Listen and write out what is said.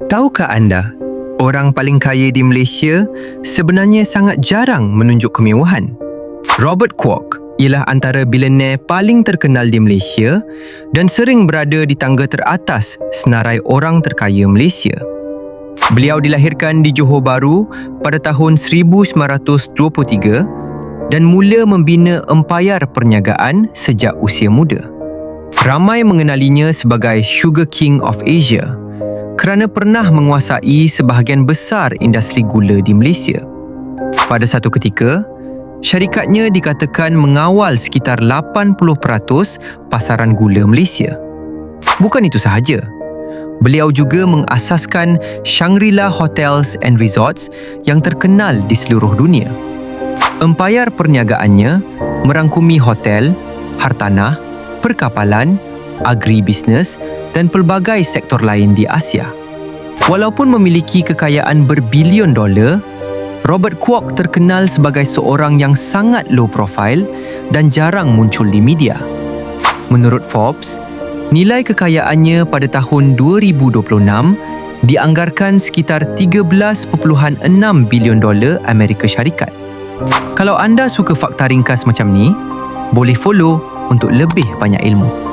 Tahukah anda, orang paling kaya di Malaysia sebenarnya sangat jarang menunjuk kemewahan? Robert Kwok ialah antara bilioner paling terkenal di Malaysia dan sering berada di tangga teratas senarai orang terkaya Malaysia. Beliau dilahirkan di Johor Bahru pada tahun 1923 dan mula membina empayar perniagaan sejak usia muda. Ramai mengenalinya sebagai Sugar King of Asia kerana pernah menguasai sebahagian besar industri gula di Malaysia. Pada satu ketika, syarikatnya dikatakan mengawal sekitar 80% pasaran gula Malaysia. Bukan itu sahaja, beliau juga mengasaskan Shangri-La Hotels and Resorts yang terkenal di seluruh dunia. Empayar perniagaannya merangkumi hotel, hartanah, perkapalan, agribisnes dan pelbagai sektor lain di Asia. Walaupun memiliki kekayaan berbilion dolar, Robert Kwok terkenal sebagai seorang yang sangat low profile dan jarang muncul di media. Menurut Forbes, nilai kekayaannya pada tahun 2026 dianggarkan sekitar 13.6 bilion dolar Amerika Syarikat. Kalau anda suka fakta ringkas macam ni, boleh follow untuk lebih banyak ilmu.